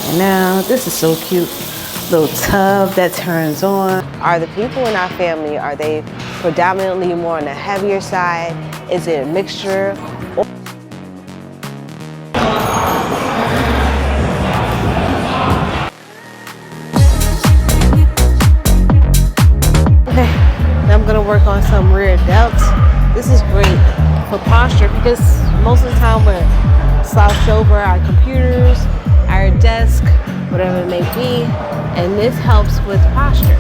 And now, this is so cute. Little tub that turns on. Are the people in our family, are they predominantly more on the heavier side? Is it a mixture? Okay, now I'm gonna work on some rear delts. This is great for posture because most of the time we're slouched over our computers, our desk, whatever it may be, and this helps with posture.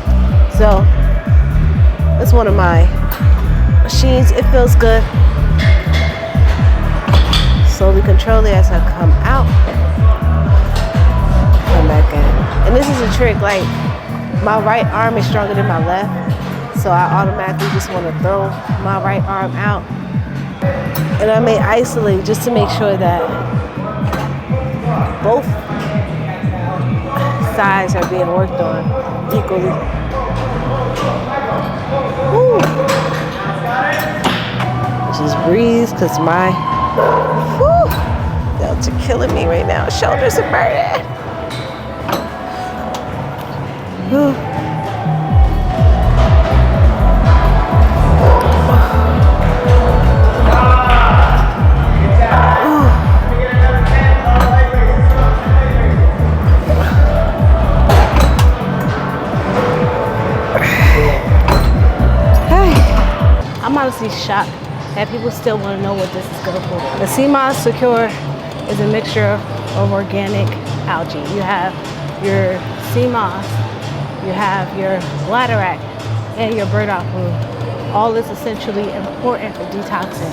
So it's one of my machines. It feels good. Slowly control it as I come out, come back in. And this is a trick, like my right arm is stronger than my left, so I automatically just want to throw my right arm out, and I may isolate just to make sure that both sides are being worked on equally. Woo. Just breathe, because my delts are killing me right now. Shoulders are burning. Woo. I'm honestly shocked that people still want to know what this is good for. The Seamoss Secure is a mixture of organic algae. You have your Seamoss, you have your bladderwrack, and your burdock root. All is essentially important for detoxing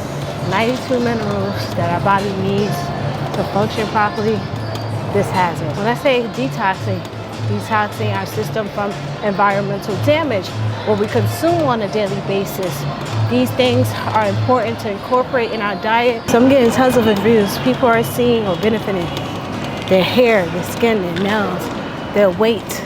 92 minerals that our body needs to function properly. This has it. When I say detoxing our system from environmental damage, what we consume on a daily basis. These things are important to incorporate in our diet. So I'm getting tons of reviews. People are seeing or benefiting. Their hair, their skin, their nails, their weight,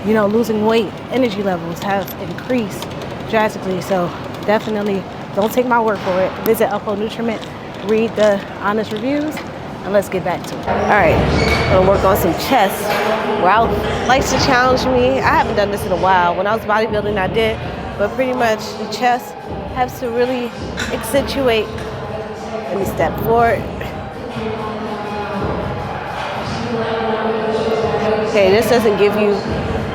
losing weight, energy levels have increased drastically. So definitely don't take my word for it. Visit Upload Nutriment, read the honest reviews, and let's get back to it. All right, I'm gonna work on some chest. Ralph likes to challenge me. I haven't done this in a while. When I was bodybuilding, I did, but pretty much the chest has to really accentuate. Let me step forward. Okay, this doesn't give you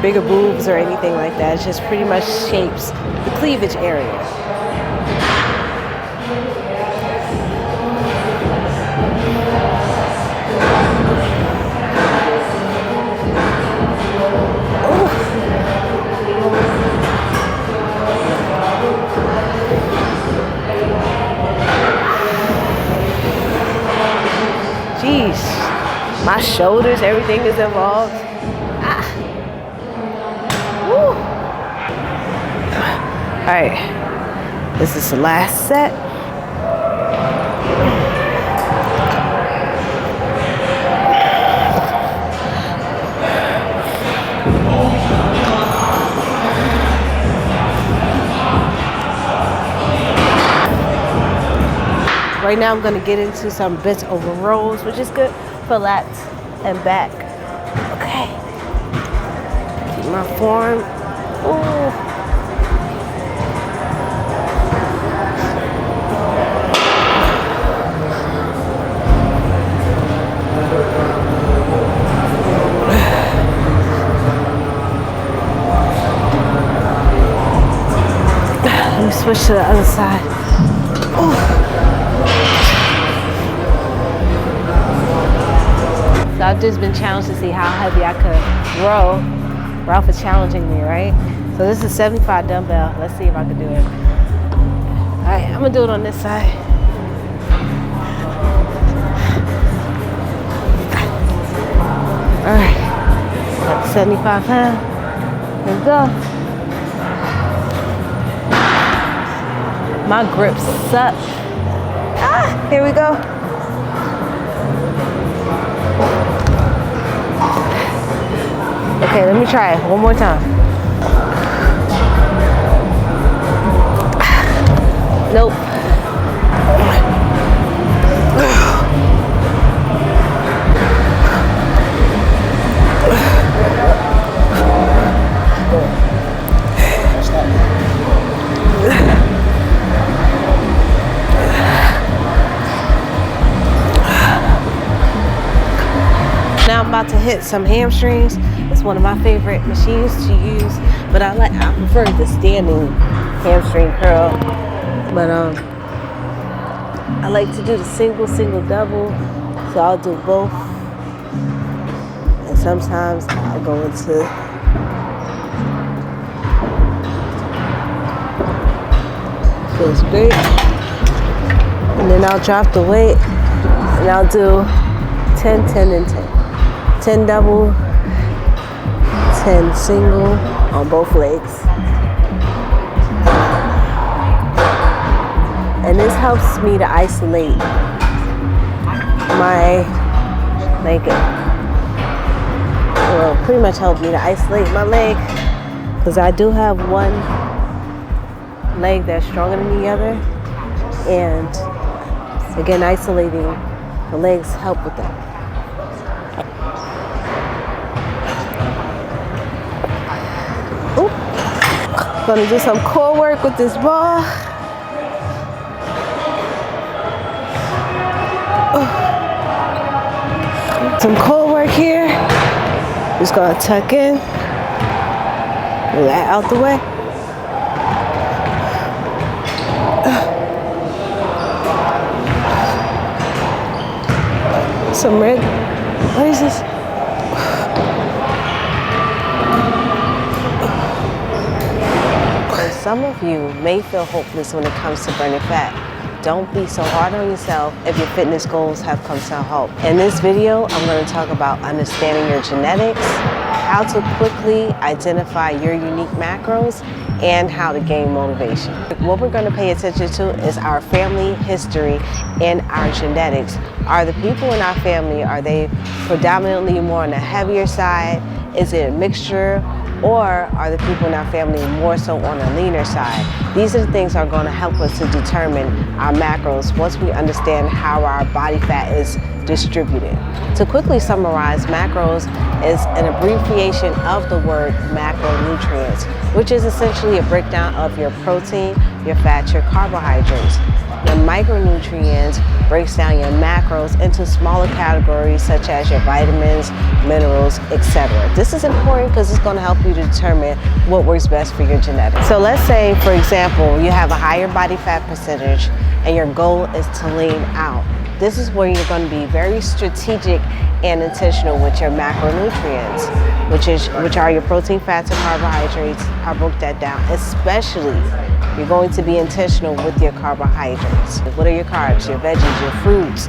bigger boobs or anything like that. It just pretty much shapes the cleavage area. Jeez, my shoulders, everything is involved. Woo. All right, this is the last set. Right now I'm going to get into some bent over rows, which is good for lats and back. Okay. Keep my form. Ooh. Let me switch to the other side. Ooh. So I've just been challenged to see how heavy I could row. Ralph is challenging me, right? So this is 75 dumbbell. Let's see if I can do it. All right, I'm gonna do it on this side. All right, got 75 pounds. Let's go. My grip sucks. Here we go. Okay, let me try it one more time. Nope. Now I'm about to hit some hamstrings. It's one of my favorite machines to use, but I prefer the standing hamstring curl. But I like to do the single, double. So I'll do both. And sometimes I'll go into feels great. And then I'll drop the weight and I'll do 10, 10, and 10. 10 double, 10 single on both legs. And this helps me to isolate my leg. Well, pretty much helped me to isolate my leg because I do have one leg that's stronger than the other. And again, isolating the legs help with that. Gonna do some core work with this ball. Some core work here. Just gonna tuck in. Move that out the way. Some red. What is this? Some of you may feel hopeless when it comes to burning fat. Don't be so hard on yourself if your fitness goals have come to a halt. In this video, I'm going to talk about understanding your genetics, how to quickly identify your unique macros, and how to gain motivation. What we're going to pay attention to is our family history and our genetics. Are the people in our family, are they predominantly more on the heavier side? Is it a mixture? Or are the people in our family more so on the leaner side? These are the things that are going to help us to determine our macros once we understand how our body fat is distributed. To quickly summarize, macros is an abbreviation of the word macronutrients, which is essentially a breakdown of your protein, your fat, your carbohydrates. Your micronutrients breaks down your macros into smaller categories such as your vitamins, minerals, etc. This is important because it's going to help you to determine what works best for your genetics. So let's say, for example, you have a higher body fat percentage and your goal is to lean out. This is where you're going to be very strategic and intentional with your macronutrients, which are your protein, fats, and carbohydrates. I broke that down. Especially, you're going to be intentional with your carbohydrates. What are your carbs? Your veggies, your fruits,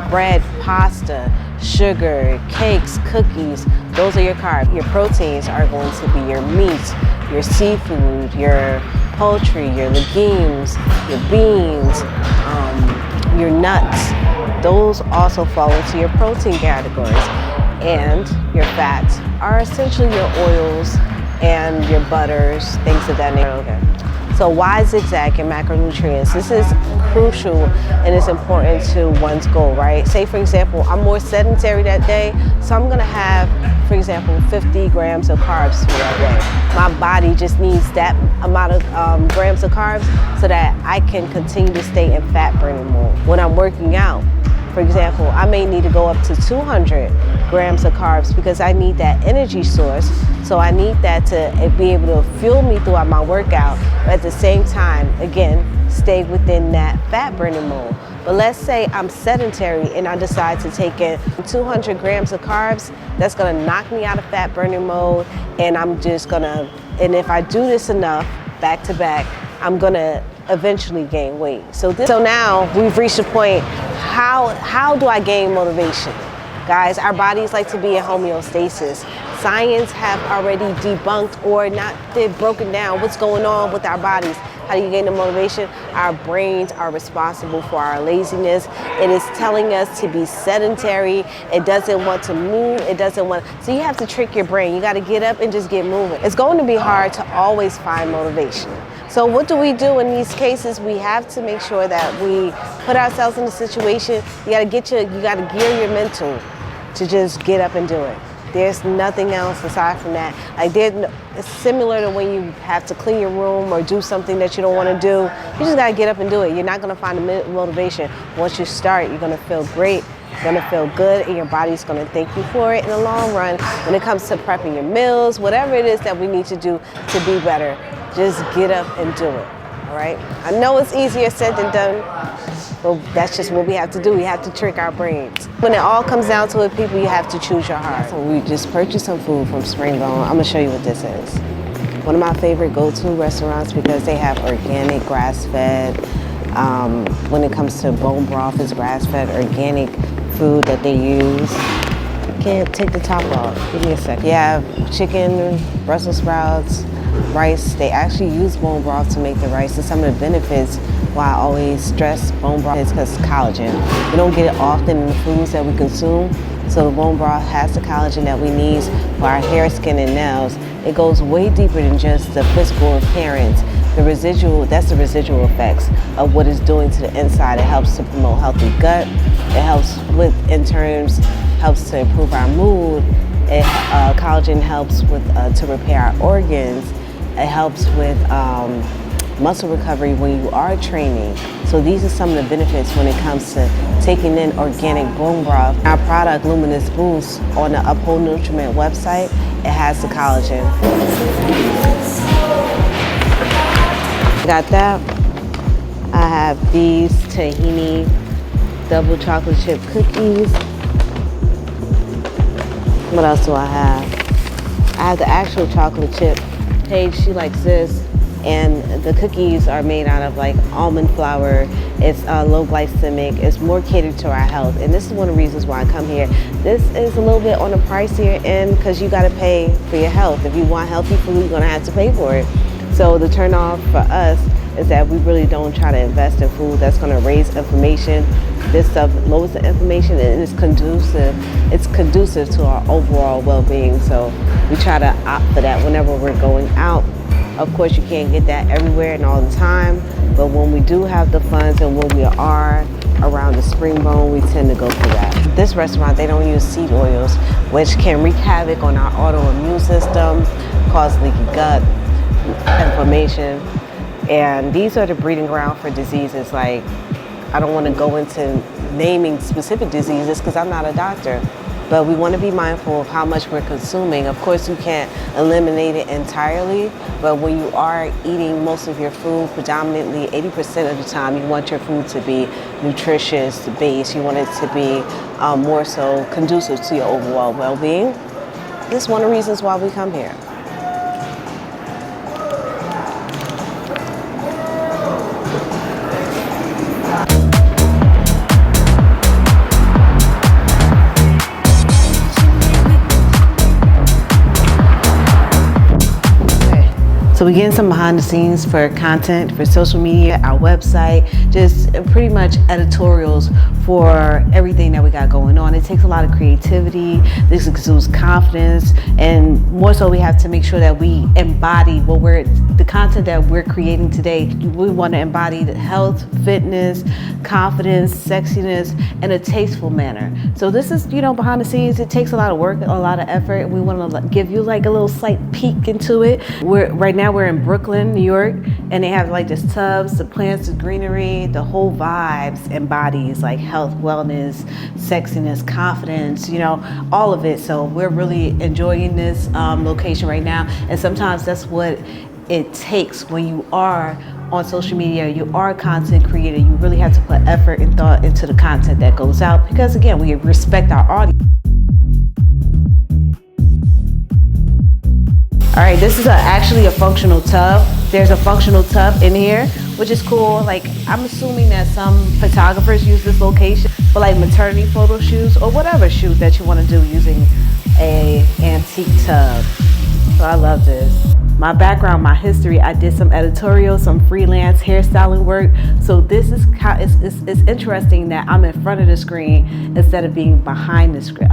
bread, pasta, sugar, cakes, cookies. Those are your carbs. Your proteins are going to be your meat, your seafood, your poultry, your legumes, your beans, your nuts. Those also fall into your protein categories. And your fats are essentially your oils and your butters, things of that nature. So why zigzag your macronutrients? This is crucial and it's important to one's goal, right? Say for example, I'm more sedentary that day, so I'm gonna have, for example, 50 grams of carbs for that day. My body just needs that amount of grams of carbs so that I can continue to stay in fat burning mode. When I'm working out, for example, I may need to go up to 200 grams of carbs because I need that energy source. So I need that to be able to fuel me throughout my workout, but at the same time, again, stay within that fat burning mode. But let's say I'm sedentary and I decide to take in 200 grams of carbs, that's gonna knock me out of fat burning mode, and I'm just gonna, and if I do this enough, back to back, I'm gonna eventually gain weight. So now we've reached a point, how do I gain motivation? Guys, our bodies like to be in homeostasis. Science have already debunked or not, they've broken down what's going on with our bodies. How do you gain the motivation? Our brains are responsible for our laziness. It is telling us to be sedentary. It doesn't want to move. It doesn't want, so you have to trick your brain. You got to get up and just get moving. It's going to be hard to always find motivation. So what do we do in these cases? We have to make sure that we put ourselves in a situation. You got to gear your mental to just get up and do it. There's nothing else aside from that. It's similar to when you have to clean your room or do something that you don't want to do. You just got to get up and do it. You're not going to find the motivation. Once you start, you're going to feel great gonna feel good, and your body's gonna thank you for it in the long run. When it comes to prepping your meals, whatever it is that we need to do to be better, just get up and do it, all right? I know it's easier said than done, but that's just what we have to do. We have to trick our brains. When it all comes down to it, people, you have to choose your heart. So we just purchased some food from Springbone. I'm gonna show you what this is. One of my favorite go-to restaurants because they have organic, grass-fed. When it comes to bone broth, it's grass-fed, organic food that they use. Can't take the top off. Give me a second. You have chicken, Brussels sprouts, rice. They actually use bone broth to make the rice. And some of the benefits why I always stress bone broth is because collagen. We don't get it often in the foods that we consume. So the bone broth has the collagen that we need for our hair, skin, and nails. It goes way deeper than just the physical appearance. That's the residual effects of what it's doing to the inside. It helps to promote healthy gut. It helps with, helps to improve our mood. Collagen helps with to repair our organs. It helps with muscle recovery when you are training. So these are some of the benefits when it comes to taking in organic bone broth. Our product, Luminous Boost, on the Uphold Nutriment website, it has the collagen. Got that. I have these tahini double chocolate chip cookies. What else do I have? I have the actual chocolate chip. Paige, she likes this. And the cookies are made out of like almond flour. It's low glycemic. It's more catered to our health. And this is one of the reasons why I come here. This is a little bit on the pricier end because you gotta pay for your health. If you want healthy food, you're gonna have to pay for it. So the turn off for us is that we really don't try to invest in food that's gonna raise inflammation. This stuff lowers the inflammation and it's conducive to our overall well-being. So we try to opt for that whenever we're going out. Of course, you can't get that everywhere and all the time, but when we do have the funds and when we are around the Springbone, we tend to go for that. This restaurant, they don't use seed oils, which can wreak havoc on our autoimmune system, cause leaky gut, inflammation, and these are the breeding ground for diseases. Like, I don't want to go into naming specific diseases because I'm not a doctor. But we want to be mindful of how much we're consuming. Of course, you can't eliminate it entirely, but when you are eating most of your food, predominantly 80% of the time, you want your food to be nutritious based. You want it to be more so conducive to your overall well-being. This is one of the reasons why we come here. So we're getting some behind the scenes for content, for social media, our website, just pretty much editorials for everything that we got going on. It takes a lot of creativity, this exudes confidence, and more so we have to make sure that we embody the content that we're creating today. We want to embody the health, fitness, confidence, sexiness, in a tasteful manner. So this is, behind the scenes, it takes a lot of work, a lot of effort. We want to give you like a little slight peek into it. Right now we're in Brooklyn, New York, and they have like this tubs, the plants, the greenery, the whole vibes embodies like health, wellness, sexiness, confidence, all of it. So we're really enjoying this location right now. And sometimes that's what it takes when you are on social media, you are a content creator. You really have to put effort and thought into the content that goes out because, again, we respect our audience. All right, this is actually a functional tub. There's a functional tub in here, which is cool. Like, I'm assuming that some photographers use this location for like maternity photo shoots or whatever shoot that you want to do using a antique tub. So I love this. My background, my history, I did some editorial, some freelance hairstyling work. So this is it's interesting that I'm in front of the screen instead of being behind the screen.